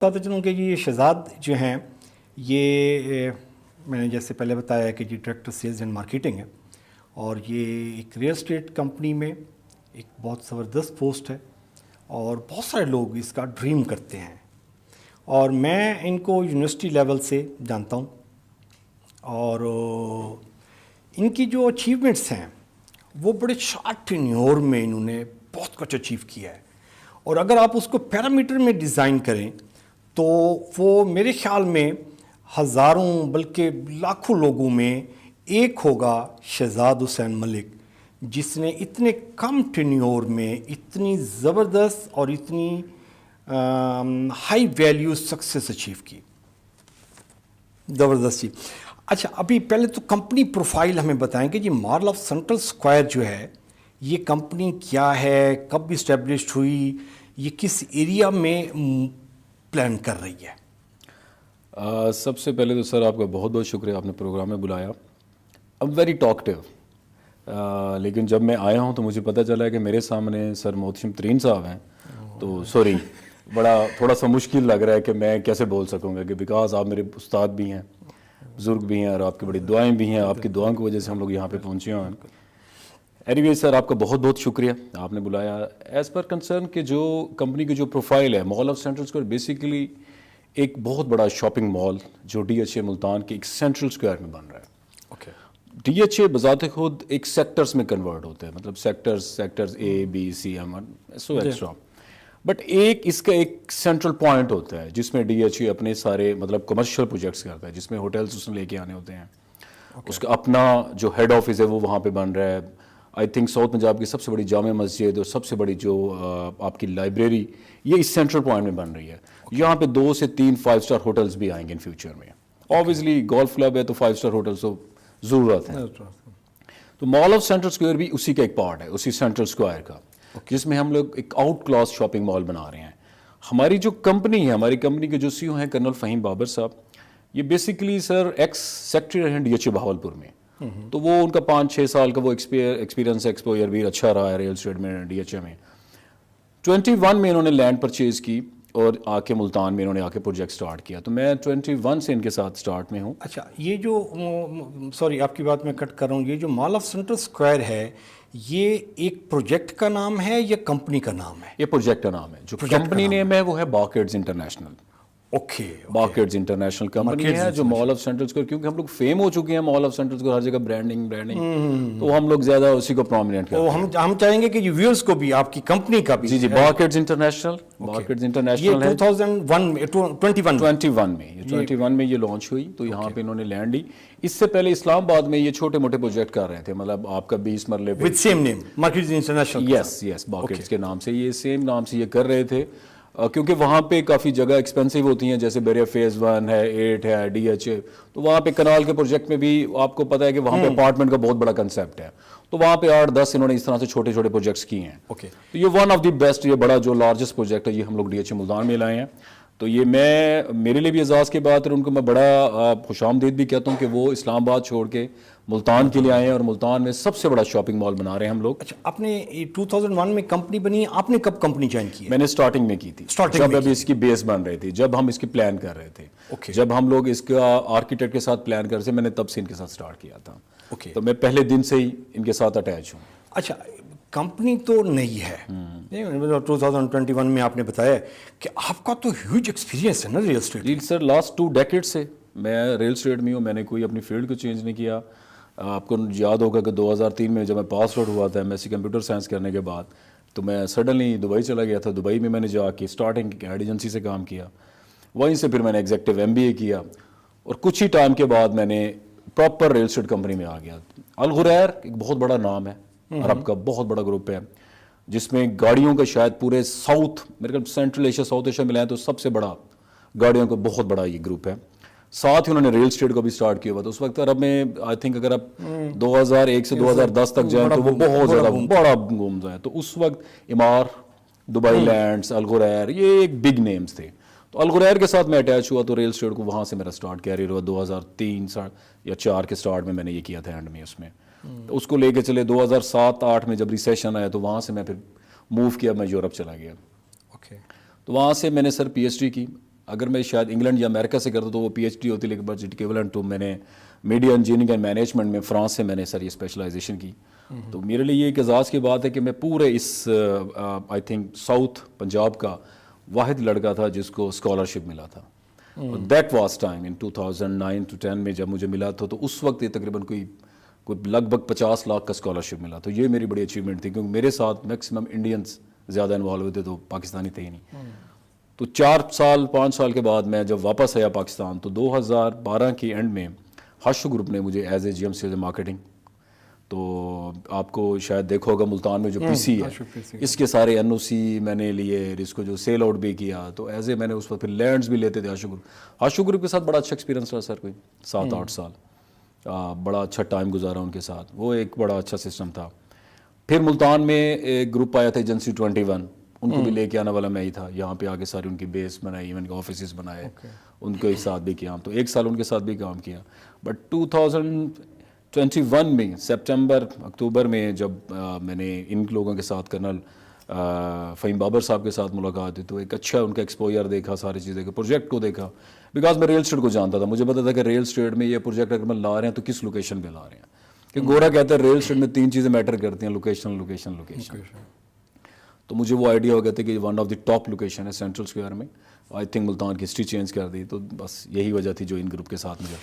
بتاتا چلوں کہ یہ شہزاد جو ہیں یہ میں نے جیسے پہلے بتایا کہ جی ڈائریکٹر سیلز اینڈ مارکیٹنگ ہے، اور یہ ایک ریئل اسٹیٹ کمپنی میں ایک بہت زبردست پوسٹ ہے، اور بہت سارے لوگ اس کا ڈریم کرتے ہیں، اور میں ان کو یونیورسٹی لیول سے جانتا ہوں، اور ان کی جو اچیومنٹس ہیں وہ بڑے شارٹ ٹینیور میں انہوں نے بہت کچھ اچیو کیا ہے، اور اگر آپ اس کو پیرامیٹر میں ڈیزائن کریں تو وہ میرے خیال میں ہزاروں بلکہ لاکھوں لوگوں میں ایک ہوگا شہزاد حسین ملک، جس نے اتنے کم ٹینیور میں اتنی زبردست اور اتنی ہائی ویلیو سکسیس اچیو کی. زبردست جی. اچھا، ابھی پہلے تو کمپنی پروفائل ہمیں بتائیں کہ جی مال آف سینٹرل اسکوائر جو ہے یہ کمپنی کیا ہے، کب اسٹیبلشڈ ہوئی، یہ کس ایریا میں پلان کر رہی ہے؟ سب سے پہلے تو سر آپ کا بہت بہت شکریہ، آپ نے پروگرام میں بلایا. اب ویری ٹاکٹیو، لیکن جب میں آیا ہوں تو مجھے پتہ چلا ہے کہ میرے سامنے سر محتشم ترین صاحب ہیں، تو سوری بڑا تھوڑا سا مشکل لگ رہا ہے کہ میں کیسے بول سکوں گا، کہ بیکاز آپ میرے استاد بھی ہیں، بزرگ بھی ہیں، اور آپ کی بڑی دعائیں بھی ہیں، آپ کی دعاؤں کی وجہ سے ہم لوگ یہاں پہ پہنچے ہوئے ہیں. اینی وے سر، آپ کا بہت بہت شکریہ، آپ نے بلایا. ایز پر کنسرن کہ جو کمپنی کی جو پروفائل ہے، mall of central square basically ایک بہت بڑا شاپنگ مال جو ڈی ایچ اے ملتان کے ایک سینٹرل اسکوائر میں بن رہا ہے. اوکے. ڈی ایچ اے بذات خود ایک سیکٹرز میں کنورٹ ہوتے ہیں، مطلب sectors A B C M so extra, but اس کا ایک سینٹرل پوائنٹ ہوتا ہے جس میں ڈی ایچ اے اپنے سارے مطلب کمرشل پروجیکٹس کرتا ہے، جس میں ہوٹلس اس نے لے کے آنے ہوتے ہیں. اس کا اپنا جو ہیڈ آفس ہے وہ وہاں پہ بن رہا ہے. آئی تھنک ساؤتھ پنجاب کی سب سے بڑی جامع مسجد اور سب سے بڑی جو آپ کی لائبریری یہ اس سینٹرل پوائنٹ میں بن رہی ہے. یہاں پہ 2 سے 3 5 اسٹار ہوٹلس بھی آئیں گے ان فیوچر میں. اوبیسلی گولف کلب ہے تو 5 اسٹار ہوٹلس تو ضرورت ہے. تو مال آف سینٹرل اسکوائر بھی اسی کا ایک پارٹ ہے، اسی سینٹرل اسکوائر کا، جس میں ہم لوگ ایک آؤٹ کلاس شاپنگ مال بنا رہے ہیں. ہماری جو کمپنی ہے، ہماری کمپنی کے جو سی او ہیں کرنل فہیم بابر صاحب، یہ بیسیکلی سر ایکس سیکٹری ہیں ڈی ایچ اے بہاولپور میں. تو وہ ان کا 5-6 سال کا وہ ایکسپیرینس ایکسپوئر بھی اچھا رہا ہے ریل اسٹیٹ میں ڈی ایچ اے میں. 21 میں انہوں نے لینڈ پرچیز کی اور آ کے ملتان میں انہوں نے آ کے پروجیکٹ سٹارٹ کیا. تو میں 21 سے ان کے ساتھ سٹارٹ میں ہوں. اچھا، یہ جو سوری آپ کی بات میں کٹ کر رہا ہوں، یہ جو مال آف سینٹرل اسکوائر ہے یہ ایک پروجیکٹ کا نام ہے یا کمپنی کا نام ہے؟ یہ پروجیکٹ کا نام ہے. جو کمپنی نیم ہے وہ ہے باکیڈز انٹرنیشنل. اوکے. باکیڈز انٹرنیشنل کمپنی ہے جو مال آف سینٹرل اسکوائر، کیونکہ ہم لوگ فیم ہو چکے ہیں مال آف سینٹرل اسکوائر، ہر جگہ برانڈنگ تو ہم لوگ زیادہ اسی کو پرومیننٹ کرتے ہیں. ہم چاہیں گے کہ یہ ویورز کو بھی آپ کی کمپنی کا بھی. جی باکیڈز انٹرنیشنل یہ 2021 میں یہ لانچ ہوئی. تو یہاں پہ انہوں نے لینڈ لی. اس سے پہلے اسلام آباد میں یہ چھوٹے موٹے پروجیکٹ کر رہے تھے، مطلب آپ کا 20 مرلے پہ وتھ سیم نیم باکیڈز انٹرنیشنل. یس باکیڈز کے نام سے، یہ سیم نام سے یہ کر رہے تھے، کیونکہ وہاں پہ کافی جگہ ایکسپینسو ہوتی ہیں، جیسے بیریا فیز 1 ہے، 8 ہے، ڈی ایچ اے. تو وہاں پہ کنال کے پروجیکٹ میں بھی آپ کو پتہ ہے کہ وہاں پہ اپارٹمنٹ کا بہت بڑا کنسیپٹ ہے. تو وہاں پہ 8-10 انہوں نے اس طرح سے چھوٹے چھوٹے پروجیکٹس کیے ہیں. اوکے. تو یہ ون آف دی بیسٹ، یہ بڑا جو لارجسٹ پروجیکٹ ہے یہ ہم لوگ ڈی ایچ اے ملتان میں لائے ہیں. تو یہ میرے لیے بھی اعزاز کی بات ہے، ان کو میں بڑا خوش آمدید بھی کہتا ہوں کہ وہ اسلام آباد چھوڑ کے ملتان کے لیے آئے ہیں، اور ملتان میں سب سے بڑا شاپنگ مال بنا رہے ہیں ہم لوگ. اچھا، آپ نے 2001 میں کمپنی بنی، آپ نے کب کمپنی جوائن کی؟ میں نے سٹارٹنگ میں کی تھی، جب ابھی اس کی بیس بن رہی تھی، جب ہم اس کی پلان کر رہے تھے. جب ہم لوگ اس کا آرکیٹیکٹ کے ساتھ پلان کر رہے تھے، میں نے تب سے ان کے ساتھ سٹارٹ کیا تھا. تو میں پہلے دن سے ہی ان کے ساتھ اٹیچ ہوں. اچھا، کمپنی تو نئی ہے، 2021 میں آپ نے بتایا کہ آپ کا تو ہیوج ایکسپیرینس ہے نا ریل اسٹیٹ. جی سر، لاسٹ 2 ڈیکیڈ سے میں ریل اسٹیٹ میں ہوں. میں نے کوئی اپنی فیلڈ کو چینج نہیں کیا. آپ کو یاد ہوگا کہ 2003 میں جب میں پاس آؤٹ ہوا تھا MSc کمپیوٹر سائنس کرنے کے بعد، تو میں سڈنلی دبئی چلا گیا تھا. دبئی میں نے جا کے اسٹارٹنگ ایڈ ایجنسی سے کام کیا، وہیں سے پھر میں نے ایگزیکٹو MBA کیا، اور کچھ ہی ٹائم کے بعد میں نے پراپر ریل اسٹیٹ کمپنی میں آ گیا. الغریر ایک بہت بڑا نام ہے، عرب کا بہت بڑا گروپ ہے، جس میں گاڑیوں کا شاید پورے میرے خیال سینٹرل ایشیا ساؤتھ ایشیا میں لائیں تو سب سے بڑا گاڑیوں کا بہت بڑا یہ گروپ ہے. ساتھ ہی انہوں نے ریل اسٹیٹ کو بھی سٹارٹ کیا ہوا تھا. اس وقت عرب میں آئی تھنک اگر آپ 2001 سے 2010 تک جائیں تو وہ بہت زیادہ بڑا بوم ہے. تو اس وقت امار، دبئی لینڈز، الغریر یہ ایک بگ نیمز تھے. تو الغریر کے ساتھ میں اٹیچ ہوا، تو ریل اسٹیٹ کو وہاں سے میرا سٹارٹ کیریئر ہوا. 2003 یا 4 کے سٹارٹ میں نے یہ کیا تھا اینڈ میں. اس میں اس کو لے کے چلے 2007-8 میں جب ریسیشن آیا تو وہاں سے میں پھر موو کیا، میں یورپ چلا گیا. اوکے. تو وہاں سے میں نے سر PhD کی. اگر میں شاید انگلینڈ یا امریکہ سے کرتا تو وہ پی ایچ ڈی ہوتی، لیکن بٹ اکویولنٹ ٹو میں نے میڈیا انجینئرنگ اینڈ مینجمنٹ میں فرانس سے میں نے سر یہ اسپیشلائزیشن کی. تو میرے لیے یہ ایک اعزاز کی بات ہے کہ میں پورے اس آئی تھنک ساؤتھ پنجاب کا واحد لڑکا تھا جس کو اسکالرشپ ملا تھا. That was time in 2009 to 10 میں جب مجھے ملا تھا، تو اس وقت یہ تقریباً کوئی لگ بھگ 50 لاکھ کا اسکالرشپ ملا. تو یہ میری بڑی اچیومنٹ تھی، کیونکہ میرے ساتھ میکسیمم انڈینس زیادہ انوالو ہوتے، تو پاکستانی تھے ہی نہیں. تو 5 سال کے بعد میں جب واپس آیا پاکستان، تو 2012 کے اینڈ میں ہاشو گروپ نے مجھے as A G M sales marketing, تو آپ کو شاید دیکھو ہوگا ملتان میں جو پی سی ہے اس کے سارے این او سی میں نے لیے، اس کو جو سیل آؤٹ بھی کیا. تو ایز اے میں نے اس وقت پھر لینڈز بھی لیتے تھے ہاشو گروپ کے ساتھ. بڑا اچھا ایکسپیرینس رہا سر، کوئی 7-8 سال بڑا اچھا ٹائم گزارا ان کے ساتھ. وہ ایک بڑا اچھا سسٹم تھا. پھر ملتان میں ایک گروپ آیا تھا ایجنسی 21، ان کو بھی لے کے آنے والا میں ہی تھا. یہاں پہ آگے ساری ان کی بیس بنائی، ایون کے آفیسز بنائے، ان کے ساتھ بھی کیا. تو 1 سال ان کے ساتھ بھی کام کیا. بٹ 2021 میں سپٹمبر اکتوبر میں جب میں نے ان لوگوں کے ساتھ کرنل فہیم بابر صاحب کے ساتھ ملاقات ہوئی، تو ایک اچھا ان کا ایکسپوجر دیکھا، ساری چیزیں دیکھا، پروجیکٹ کو دیکھا. بیکاز میں ریل اسٹیٹ کو جانتا تھا، مجھے پتا تھا کہ ریل اسٹیٹ میں یہ پروجیکٹ اگر میں لا رہے ہیں تو کس لوکیشن پہ لا رہے ہیں. کہ گورا کہتا ہے ریل اسٹیٹ میں 3 چیزیں میٹر کرتی ہیں، لوکیشن لوکیشن لوکیشن. تو مجھے وہ آئیڈیا ہو گیا تھا کہ one of the top location ہے سینٹرل اسکوائر میں. آئی تھنک ملتان کی ہسٹری چینج کر دی. تو بس یہی وجہ تھی جو ان گروپ کے ساتھ مجھے